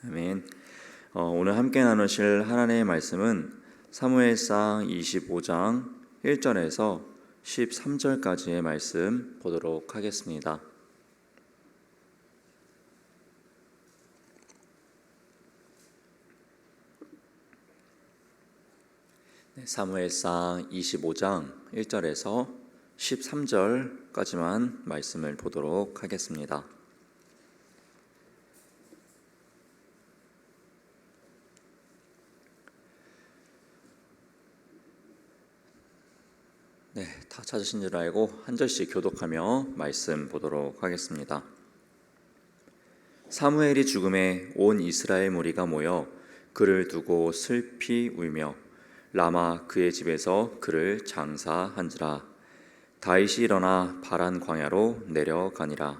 아멘. 오늘 함께 나누실 하나님의 말씀은 사무엘상 25장 1절에서 13절까지의 말씀 보도록 하겠습니다. 사무엘상 25장 1절에서 13절까지만 말씀을 보도록 하겠습니다. 네, 다 찾으신 줄 알고 한 절씩 교독하며 말씀 보도록 하겠습니다. 사무엘이 죽음에 온 이스라엘 무리가 모여 그를 두고 슬피 울며 라마 그의 집에서 그를 장사한지라. 다윗이 일어나 바란 광야로 내려가니라.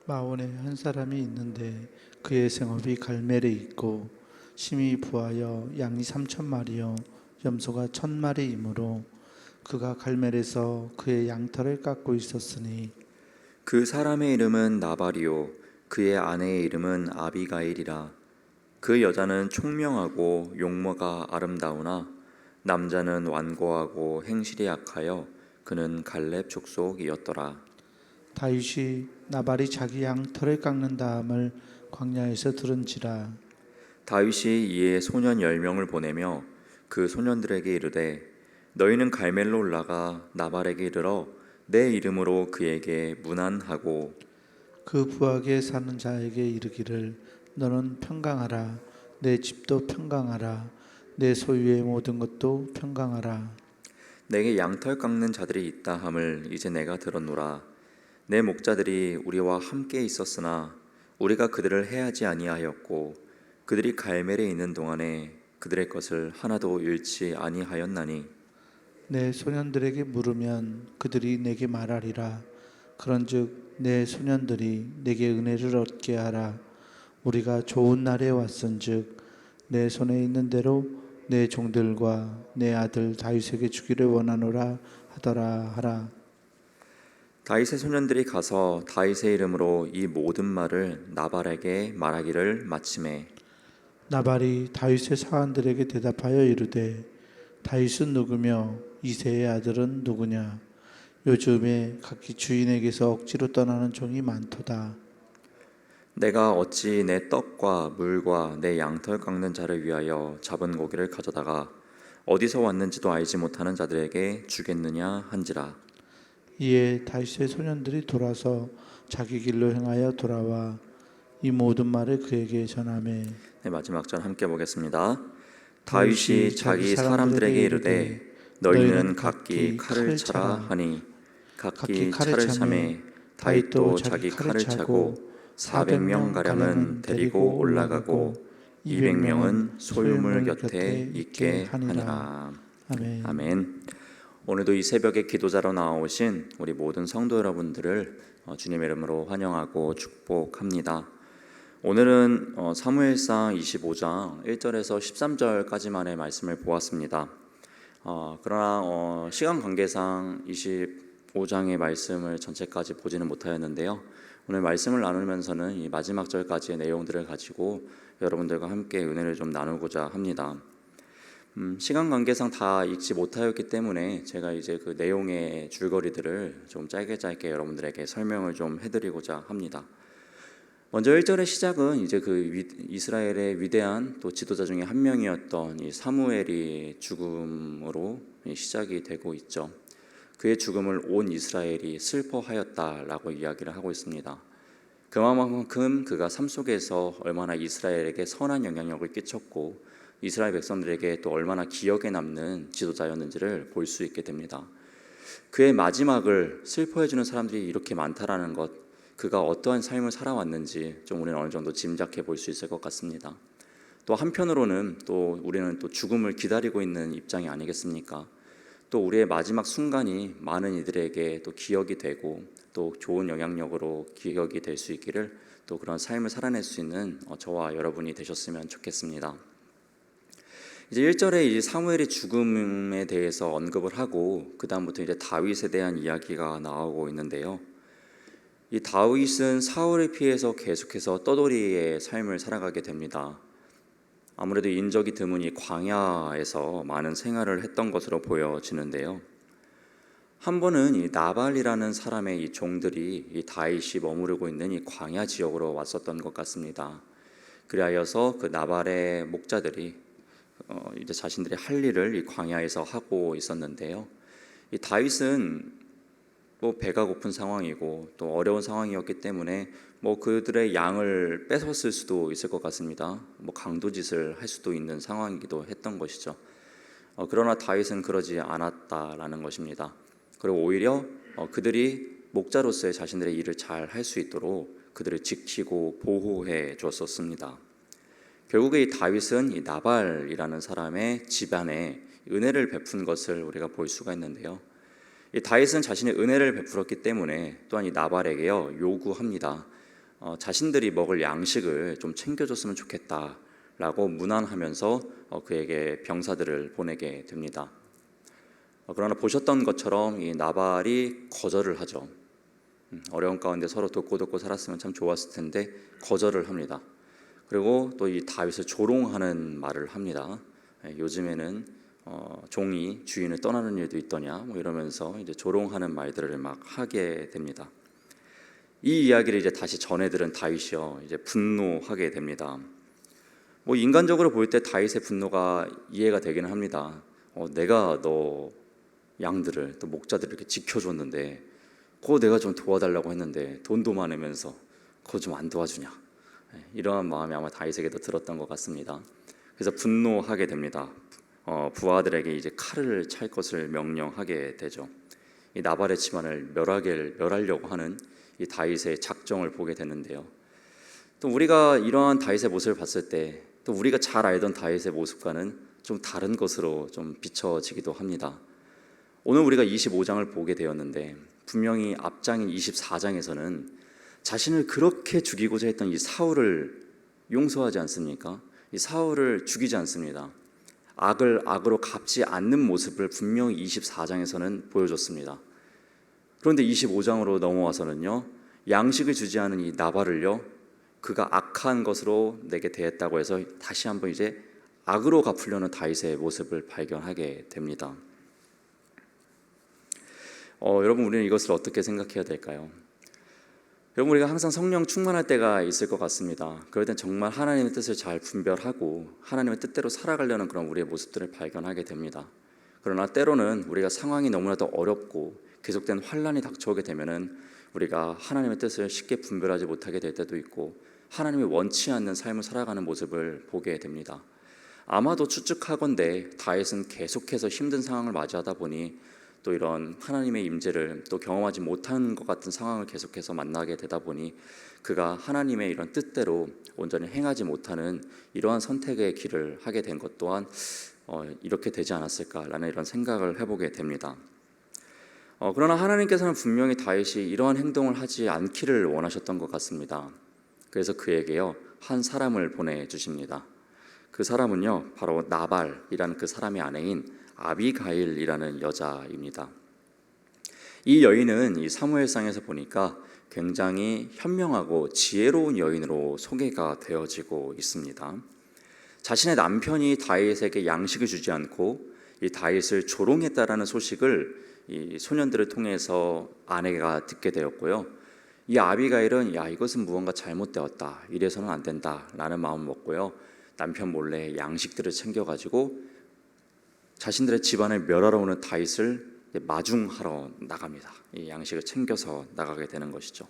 마온에 한 사람이 있는데 그의 생업이 갈멜에 있고 심히 부하여 양이 3,000마리요 염소가 1,000마리이므로 그가 갈멜에서 그의 양털을 깎고 있었으니 그 사람의 이름은 나발이요 그의 아내의 이름은 아비가일이라. 그 여자는 총명하고 용모가 아름다우나 남자는 완고하고 행실이 약하여 그는 갈렙 족속이었더라. 다윗이 나발이 자기 양털을 깎는 다음을 광야에서 들은지라. 다윗이 이에 소년 10명을 보내며 그 소년들에게 이르되 너희는 갈멜로 올라가 나발에게 이르러 내 이름으로 그에게 문안하고 그 부하게 사는 자에게 이르기를 너는 평강하라. 내 집도 평강하라. 내 소유의 모든 것도 평강하라. 내게 양털 깎는 자들이 있다 함을 이제 내가 들었노라. 내 목자들이 우리와 함께 있었으나 우리가 그들을 해하지 아니하였고 그들이 갈멜에 있는 동안에 그들의 것을 하나도 잃지 아니하였나니 내 소년들에게 물으면 그들이 내게 말하리라. 그런즉 내 소년들이 내게 은혜를 얻게 하라. 우리가 좋은 날에 왔은즉 내 손에 있는 대로 내 종들과 내 아들 다윗에게 주기를 원하노라 하더라 하라. 다윗의 소년들이 가서 다윗의 이름으로 이 모든 말을 나발에게 말하기를 마치매 나발이 다윗의 사환들에게 대답하여 이르되 다윗은 누구며 이새의 아들은 누구냐. 요즘에 각기 주인에게서 억지로 떠나는 종이 많도다. 내가 어찌 내 떡과 물과 내 양털 깎는 자를 위하여 잡은 고기를 가져다가 어디서 왔는지도 알지 못하는 자들에게 주겠느냐 한지라. 이에 다윗의 소년들이 돌아서 자기 길로 행하여 돌아와 이 모든 말을 그에게 전하매 네, 마지막 절 함께 보겠습니다. 다윗이 자기 사람들에게 이르되 너희는 각기 칼을 차라 하니 각기 차를 차매 다윗도 자기 칼을 차고 400명 가량은 데리고 올라가고 200명은 소유물 곁에 있게 하니라. 아멘. 아멘. 오늘도 이 새벽에 기도자로 나오신 우리 모든 성도 여러분들을 주님의 이름으로 환영하고 축복합니다. 오늘은 사무엘상 25장 1절에서 13절까지만의 말씀을 보았습니다. 그러나 시간 관계상 25장의 말씀을 전체까지 보지는 못하였는데요. 오늘 말씀을 나누면서는 이 마지막 절까지의 내용들을 가지고 여러분들과 함께 은혜를 좀 나누고자 합니다. 시간 관계상 다 읽지 못하였기 때문에 제가 이제 그 내용의 줄거리들을 좀 짧게 여러분들에게 설명을 좀 해드리고자 합니다. 먼저 1절의 시작은 이제 그 이스라엘의 위대한 또 지도자 중에 한 명이었던 이 사무엘이 죽음으로 시작이 되고 있죠. 그의 죽음을 온 이스라엘이 슬퍼하였다라고 이야기를 하고 있습니다. 그만큼 그가 삶 속에서 얼마나 이스라엘에게 선한 영향력을 끼쳤고 이스라엘 백성들에게 또 얼마나 기억에 남는 지도자였는지를 볼 수 있게 됩니다. 그의 마지막을 슬퍼해주는 사람들이 이렇게 많다라는 것, 그가 어떠한 삶을 살아왔는지 좀 우리는 어느 정도 짐작해 볼 수 있을 것 같습니다. 또 한편으로는 또 우리는 또 죽음을 기다리고 있는 입장이 아니겠습니까? 또 우리의 마지막 순간이 많은 이들에게 또 기억이 되고 또 좋은 영향력으로 기억이 될 수 있기를 또 그런 삶을 살아낼 수 있는 저와 여러분이 되셨으면 좋겠습니다. 이제 1절에 이제 사무엘의 죽음에 대해서 언급을 하고 그 다음부터 이제 다윗에 대한 이야기가 나오고 있는데요. 이 다윗은 사울을 피해서 계속해서 떠돌이의 삶을 살아가게 됩니다. 아무래도 인적이 드문 이 광야에서 많은 생활을 했던 것으로 보여지는데요. 한 번은 이 나발이라는 사람의 이 종들이 이 다윗이 머무르고 있는 이 광야 지역으로 왔었던 것 같습니다. 그리하여서 그 나발의 목자들이 이제 자신들의 할 일을 이 광야에서 하고 있었는데요. 이 다윗은 뭐 배가 고픈 상황이고 또 어려운 상황이었기 때문에 뭐 그들의 양을 뺏었을 수도 있을 것 같습니다. 뭐 강도짓을 할 수도 있는 상황이기도 했던 것이죠. 그러나 다윗은 그러지 않았다라는 것입니다. 그리고 오히려 그들이 목자로서의 자신들의 일을 잘 할 수 있도록 그들을 지키고 보호해 줬었습니다. 결국에 이 다윗은 이 나발이라는 사람의 집안에 은혜를 베푼 것을 우리가 볼 수가 있는데요. 이 다윗은 자신의 은혜를 베풀었기 때문에 또한 이 나발에게요 요구합니다. 자신들이 먹을 양식을 좀 챙겨줬으면 좋겠다라고 문안하면서 그에게 병사들을 보내게 됩니다. 그러나 보셨던 것처럼 이 나발이 거절을 하죠. 어려운 가운데 서로 돕고 살았으면 참 좋았을 텐데 거절을 합니다. 그리고 또 이 다윗을 조롱하는 말을 합니다. 요즘에는 종이 주인을 떠나는 일도 있더냐 뭐 이러면서 이제 조롱하는 말들을 막 하게 됩니다. 이 이야기를 이제 다시 전해 들은 다윗이요 이제 분노하게 됩니다. 뭐 인간적으로 볼 때 다윗의 분노가 이해가 되기는 합니다. 내가 너 양들을 또 목자들을 이렇게 지켜줬는데 그거 내가 좀 도와달라고 했는데 돈도 많으면서 그거 좀 안 도와주냐, 이러한 마음이 아마 다윗에게도 들었던 것 같습니다. 그래서 분노하게 됩니다. 부하들에게 이제 칼을 찰 것을 명령하게 되죠. 이 나발의 집안을 멸하려고 하는 이 다윗의 작정을 보게 되는데요. 또 우리가 이러한 다윗의 모습을 봤을 때 또 우리가 잘 알던 다윗의 모습과는 좀 다른 것으로 좀 비춰지기도 합니다. 오늘 우리가 25장을 보게 되었는데 분명히 앞장인 24장에서는 자신을 그렇게 죽이고자 했던 이 사울을 용서하지 않습니까? 이 사울을 죽이지 않습니다. 악을 악으로 갚지 않는 모습을 분명히 24장에서는 보여줬습니다. 그런데 25장으로 넘어와서는요, 양식을 주지 않은 이 나발을요, 그가 악한 것으로 내게 대했다고 해서 다시 한번 이제 악으로 갚으려는 다윗의 모습을 발견하게 됩니다. 여러분, 우리는 이것을 어떻게 생각해야 될까요? 여러분, 우리가 항상 성령 충만할 때가 있을 것 같습니다. 그럴 땐 정말 하나님의 뜻을 잘 분별하고 하나님의 뜻대로 살아가려는 그런 우리의 모습들을 발견하게 됩니다. 그러나 때로는 우리가 상황이 너무나도 어렵고 계속된 환란이 닥쳐오게 되면은 우리가 하나님의 뜻을 쉽게 분별하지 못하게 될 때도 있고 하나님이 원치 않는 삶을 살아가는 모습을 보게 됩니다. 아마도 추측하건대 다윗은 계속해서 힘든 상황을 맞이하다 보니 또 이런 하나님의 임재를 또 경험하지 못한 것 같은 상황을 계속해서 만나게 되다 보니 그가 하나님의 이런 뜻대로 온전히 행하지 못하는 이러한 선택의 길을 하게 된 것 또한 이렇게 되지 않았을까라는 이런 생각을 해보게 됩니다. 그러나 하나님께서는 분명히 다윗이 이러한 행동을 하지 않기를 원하셨던 것 같습니다. 그래서 그에게요 한 사람을 보내주십니다. 그 사람은요 바로 나발이라는 그 사람의 아내인 아비가일이라는 여자입니다. 이 여인은 이 사무엘상에서 보니까 굉장히 현명하고 지혜로운 여인으로 소개가 되어지고 있습니다. 자신의 남편이 다윗에게 양식을 주지 않고 이 다윗을 조롱했다라는 소식을 이 소년들을 통해서 아내가 듣게 되었고요. 이 아비가일은 이것은 무언가 잘못되었다, 이래서는 안 된다라는 마음을 먹고요. 남편 몰래 양식들을 챙겨가지고 자신들의 집안을 멸하러 오는 다윗을 마중하러 나갑니다. 이 양식을 챙겨서 나가게 되는 것이죠.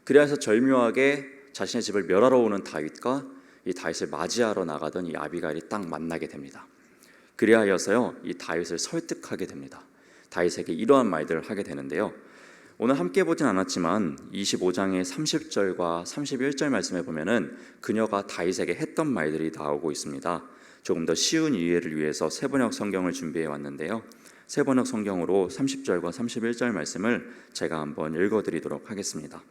그래서 절묘하게 자신의 집을 멸하러 오는 다윗과 이 다윗을 맞이하러 나가던 이 아비가일이 딱 만나게 됩니다. 그리하여서요 이 다윗을 설득하게 됩니다. 다윗에게 이러한 말들을 하게 되는데요. 오늘 함께 보진 않았지만 25장의 30절과 31절 말씀에 보면은 그녀가 다윗에게 했던 말들이 나오고 있습니다. 조금 더 쉬운 이해를 위해서 세번역 성경을 준비해 왔는데요. 세번역 성경으로 30절과 31절 말씀을 제가 한번 읽어드리도록 하겠습니다.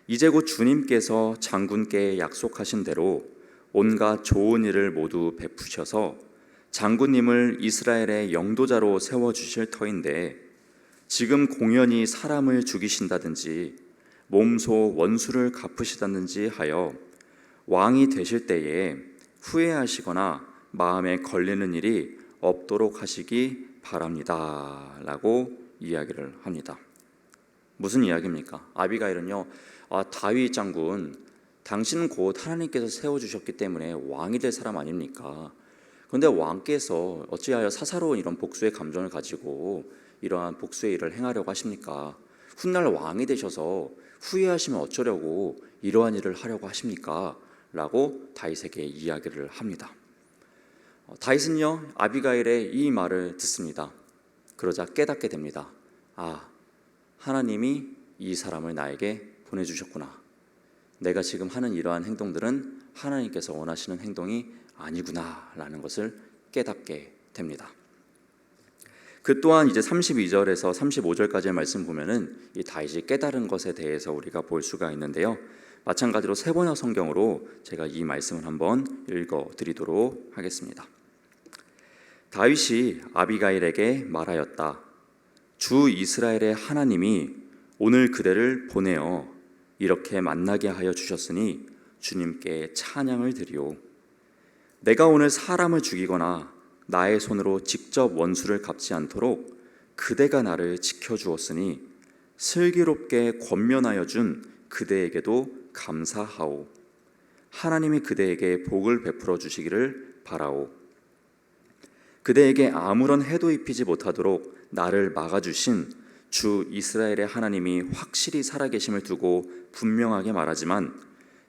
이제 곧 주님께서 장군께 약속하신 대로 온갖 좋은 일을 모두 베푸셔서 장군님을 이스라엘의 영도자로 세워주실 터인데 지금 공연히 사람을 죽이신다든지 몸소 원수를 갚으시다든지 하여 왕이 되실 때에 후회하시거나 마음에 걸리는 일이 없도록 하시기 바랍니다 라고 이야기를 합니다. 무슨 이야기입니까? 아비가일은요, 다윗 장군, 당신은 곧 하나님께서 세워주셨기 때문에 왕이 될 사람 아닙니까? 그런데 왕께서 어찌하여 사사로운 이런 복수의 감정을 가지고 이러한 복수의 일을 행하려고 하십니까? 훗날 왕이 되셔서 후회하시면 어쩌려고 이러한 일을 하려고 하십니까? 라고 다윗에게 이야기를 합니다. 다윗은요, 아비가일의 이 말을 듣습니다. 그러자 깨닫게 됩니다. 하나님이 이 사람을 나에게 보내주셨구나. 내가 지금 하는 이러한 행동들은 하나님께서 원하시는 행동이 아니구나 라는 것을 깨닫게 됩니다. 그 또한 이제 32절에서 35절까지의 말씀 보면은 이 다윗이 깨달은 것에 대해서 우리가 볼 수가 있는데요. 마찬가지로 세번역 성경으로 제가 이 말씀을 한번 읽어 드리도록 하겠습니다. 다윗이 아비가일에게 말하였다. 주 이스라엘의 하나님이 오늘 그대를 보내어 이렇게 만나게 하여 주셨으니 주님께 찬양을 드리오. 내가 오늘 사람을 죽이거나 나의 손으로 직접 원수를 갚지 않도록 그대가 나를 지켜주었으니 슬기롭게 권면하여 준 그대에게도 감사하오. 하나님이 그대에게 복을 베풀어 주시기를 바라오. 그대에게 아무런 해도 입히지 못하도록 나를 막아주신 주 이스라엘의 하나님이 확실히 살아계심을 두고 분명하게 말하지만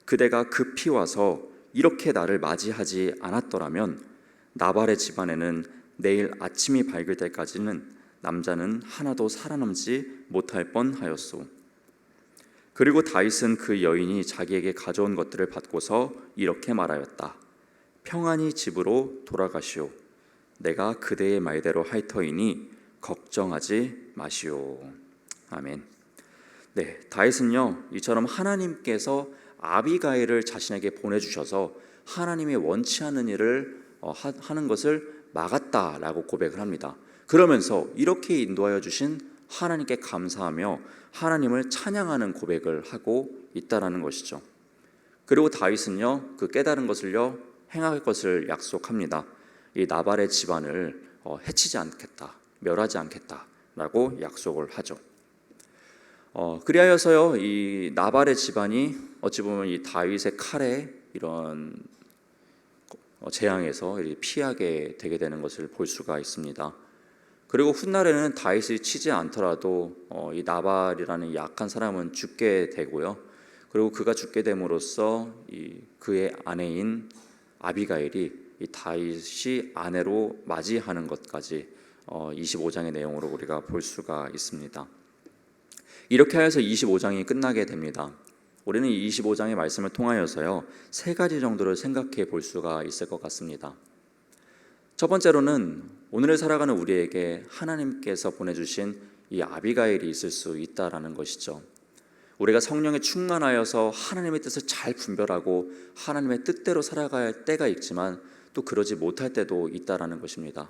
그대가 급히 와서 이렇게 나를 맞이하지 않았더라면 나발의 집안에는 내일 아침이 밝을 때까지는 남자는 하나도 살아남지 못할 뻔하였소. 그리고 다윗은 그 여인이 자기에게 가져온 것들을 받고서 이렇게 말하였다. 평안히 집으로 돌아가시오. 내가 그대의 말대로 할 터이니 걱정하지 마시오. 아멘. 네, 다윗은요, 이처럼 하나님께서 아비가일을 자신에게 보내주셔서 하나님이 원치 않는 일을 하는 것을 막았다라고 고백을 합니다. 그러면서 이렇게 인도하여 주신 하나님께 감사하며 하나님을 찬양하는 고백을 하고 있다라는 것이죠. 그리고 다윗은요, 그 깨달은 것을요, 행할 것을 약속합니다. 이 나발의 집안을 해치지 않겠다, 멸하지 않겠다라고 약속을 하죠. 그리하여서요, 이 나발의 집안이 어찌 보면 이 다윗의 칼에 이런 재앙에서 피하게 되게 되는 것을 볼 수가 있습니다. 그리고 훗날에는 다윗이 치지 않더라도 이 나발이라는 약한 사람은 죽게 되고요. 그리고 그가 죽게 됨으로써 그의 아내인 아비가일이 이 다윗이 아내로 맞이하는 것까지 25장의 내용으로 우리가 볼 수가 있습니다. 이렇게 해서 25장이 끝나게 됩니다. 우리는 이 25장의 말씀을 통하여서요, 세 가지 정도를 생각해 볼 수가 있을 것 같습니다. 첫 번째로는 오늘을 살아가는 우리에게 하나님께서 보내주신 이 아비가일이 있을 수 있다라는 것이죠. 우리가 성령에 충만하여서 하나님의 뜻을 잘 분별하고 하나님의 뜻대로 살아가야 할 때가 있지만 또 그러지 못할 때도 있다라는 것입니다.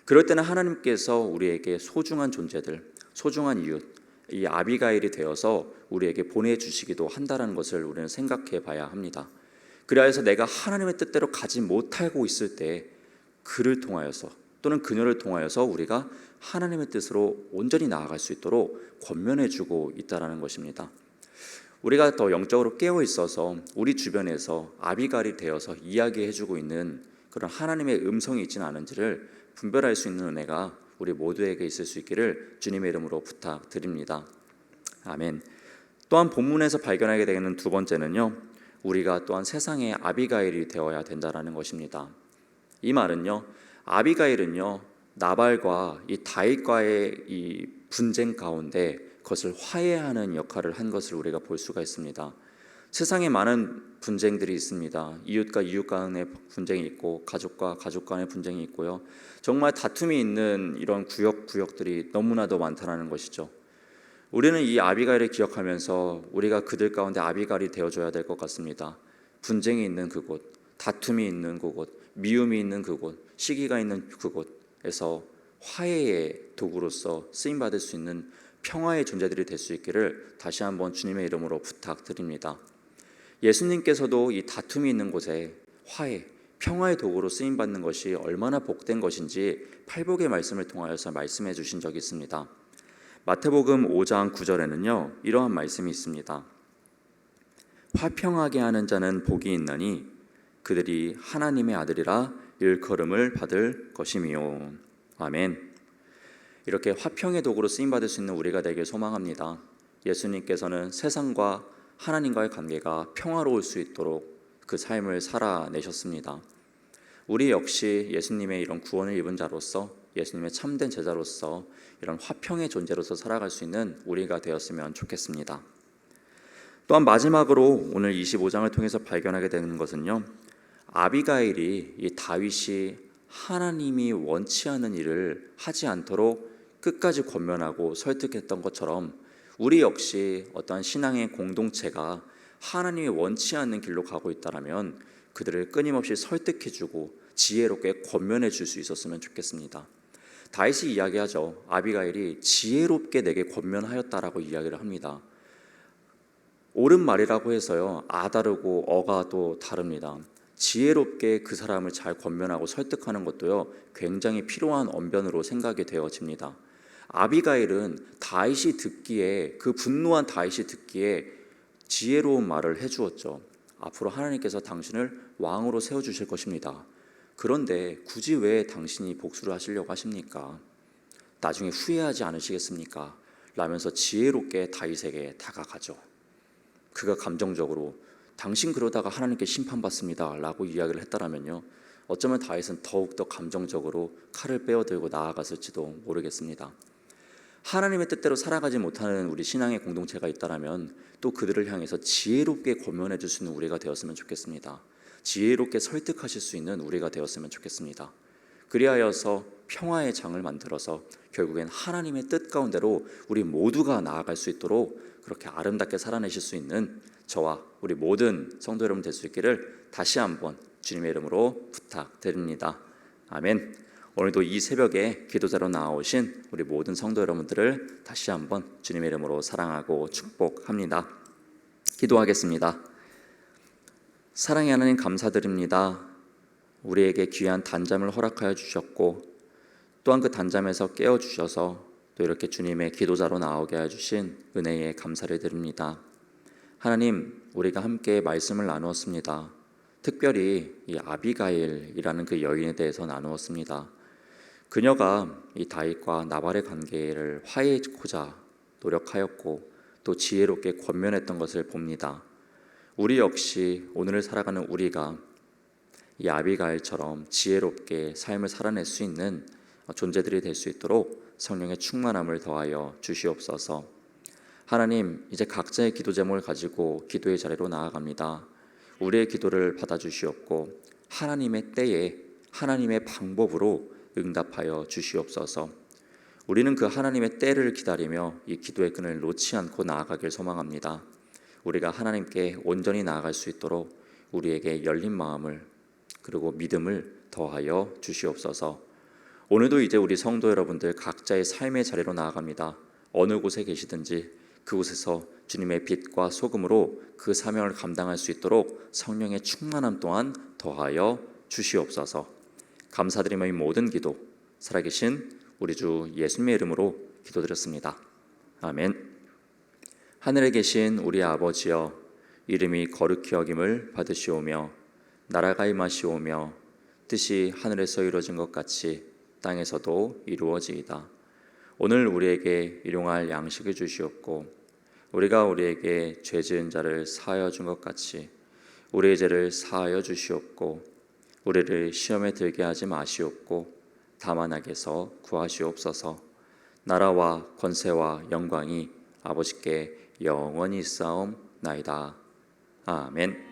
그럴 때는 하나님께서 우리에게 소중한 존재들, 소중한 이웃, 이 아비가일이 되어서 우리에게 보내주시기도 한다는 것을 우리는 생각해 봐야 합니다. 그래서 내가 하나님의 뜻대로 가지 못하고 있을 때 그를 통하여서 또는 그녀를 통하여서 우리가 하나님의 뜻으로 온전히 나아갈 수 있도록 권면해주고 있다는 것입니다. 우리가 더 영적으로 깨어 있어서 우리 주변에서 아비가일이 되어서 이야기해주고 있는 그런 하나님의 음성이 있지는 않은지를 분별할 수 있는 은혜가 우리 모두에게 있을 수 있기를 주님의 이름으로 부탁드립니다. 아멘. 또한 본문에서 발견하게 되는 두 번째는요, 우리가 또한 세상의 아비가일이 되어야 된다는 것입니다. 이 말은요, 아비가일은요, 나발과 이 다윗과의 이 분쟁 가운데 그것을 화해하는 역할을 한 것을 우리가 볼 수가 있습니다. 세상에 많은 분쟁들이 있습니다. 이웃과 이웃 간의 분쟁이 있고 가족과 가족 간의 분쟁이 있고요. 정말 다툼이 있는 이런 구역들이 너무나도 많다는 것이죠. 우리는 이 아비가일을 기억하면서 우리가 그들 가운데 아비가일이 되어줘야 될 것 같습니다. 분쟁이 있는 그곳, 다툼이 있는 그곳, 미움이 있는 그곳, 시기가 있는 그곳에서 화해의 도구로서 쓰임 받을 수 있는 평화의 존재들이 될 수 있기를 다시 한번 주님의 이름으로 부탁드립니다. 예수님께서도 이 다툼이 있는 곳에 화해, 평화의 도구로 쓰임 받는 것이 얼마나 복된 것인지 팔복의 말씀을 통하여서 말씀해 주신 적이 있습니다. 마태복음 5장 9절에는요 이러한 말씀이 있습니다. 화평하게 하는 자는 복이 있나니 그들이 하나님의 아들이라 일컬음을 받을 것이미요. 아멘. 이렇게 화평의 도구로 쓰임받을 수 있는 우리가 되길 소망합니다. 예수님께서는 세상과 하나님과의 관계가 평화로울 수 있도록 그 삶을 살아내셨습니다. 우리 역시 예수님의 이런 구원을 입은 자로서, 예수님의 참된 제자로서 이런 화평의 존재로서 살아갈 수 있는 우리가 되었으면 좋겠습니다. 또한 마지막으로 오늘 25장을 통해서 발견하게 되는 것은요, 아비가일이 이 다윗이 하나님이 원치 않는 일을 하지 않도록 끝까지 권면하고 설득했던 것처럼 우리 역시 어떠한 신앙의 공동체가 하나님이 원치 않는 길로 가고 있다면 그들을 끊임없이 설득해주고 지혜롭게 권면해 줄 수 있었으면 좋겠습니다. 다윗이 이야기하죠. 아비가일이 지혜롭게 내게 권면하였다라고 이야기를 합니다. 옳은 말이라고 해서요, 다르고 어가 또 다릅니다. 지혜롭게 그 사람을 잘 권면하고 설득하는 것도요 굉장히 필요한 언변으로 생각이 되어집니다. 아비가일은 다윗이 듣기에, 그 분노한 다윗이 듣기에 지혜로운 말을 해주었죠. 앞으로 하나님께서 당신을 왕으로 세워주실 것입니다. 그런데 굳이 왜 당신이 복수를 하시려고 하십니까? 나중에 후회하지 않으시겠습니까? 라면서 지혜롭게 다윗에게 다가가죠. 그가 감정적으로 당신 그러다가 하나님께 심판받습니다 라고 이야기를 했다라면요, 어쩌면 다윗은 더욱더 감정적으로 칼을 빼어들고 나아갔을지도 모르겠습니다. 하나님의 뜻대로 살아가지 못하는 우리 신앙의 공동체가 있다면 또 그들을 향해서 지혜롭게 권면해 줄 수 있는 우리가 되었으면 좋겠습니다. 지혜롭게 설득하실 수 있는 우리가 되었으면 좋겠습니다. 그리하여서 평화의 장을 만들어서 결국엔 하나님의 뜻 가운데로 우리 모두가 나아갈 수 있도록 그렇게 아름답게 살아내실 수 있는 저와 우리 모든 성도 여러분 될 수 있기를 다시 한번 주님의 이름으로 부탁드립니다. 아멘. 오늘도 이 새벽에 기도자로 나오신 우리 모든 성도 여러분들을 다시 한번 주님의 이름으로 사랑하고 축복합니다. 기도하겠습니다. 사랑의 하나님 감사드립니다. 우리에게 귀한 단잠을 허락하여 주셨고 또한 그 단잠에서 깨워주셔서 또 이렇게 주님의 기도자로 나오게 해주신 은혜에 감사를 드립니다. 하나님, 우리가 함께 말씀을 나누었습니다. 특별히 이 아비가일이라는 그 여인에 대해서 나누었습니다. 그녀가 이 다윗과 나발의 관계를 화해하고자 노력하였고 또 지혜롭게 권면했던 것을 봅니다. 우리 역시 오늘을 살아가는 우리가 이 아비가일처럼 지혜롭게 삶을 살아낼 수 있는 존재들이 될 수 있도록 성령의 충만함을 더하여 주시옵소서. 하나님, 이제 각자의 기도 제목을 가지고 기도의 자리로 나아갑니다. 우리의 기도를 받아주시옵고 하나님의 때에 하나님의 방법으로 응답하여 주시옵소서. 우리는 그 하나님의 때를 기다리며 이 기도의 끈을 놓지 않고 나아가길 소망합니다. 우리가 하나님께 온전히 나아갈 수 있도록 우리에게 열린 마음을 그리고 믿음을 더하여 주시옵소서. 오늘도 이제 우리 성도 여러분들 각자의 삶의 자리로 나아갑니다. 어느 곳에 계시든지 그곳에서 주님의 빛과 소금으로 그 사명을 감당할 수 있도록 성령의 충만함 또한 더하여 주시옵소서. 감사드리며 이 모든 기도 살아계신 우리 주 예수님의 이름으로 기도드렸습니다. 아멘. 하늘에 계신 우리 아버지여, 이름이 거룩히 여김을 받으시오며 나라가 임하시오며 뜻이 하늘에서 이루어진 것 같이 땅에서도 이루어지이다. 오늘 우리에게 일용할 양식을 주시옵고 우리가 우리에게 죄 지은 자를 사하여 준 것 같이 우리의 죄를 사하여 주시옵고 우리를 시험에 들게 하지 마시옵고 다만 악에서 구하시옵소서. 나라와 권세와 영광이 아버지께 영원히 있사옵나이다. 아멘.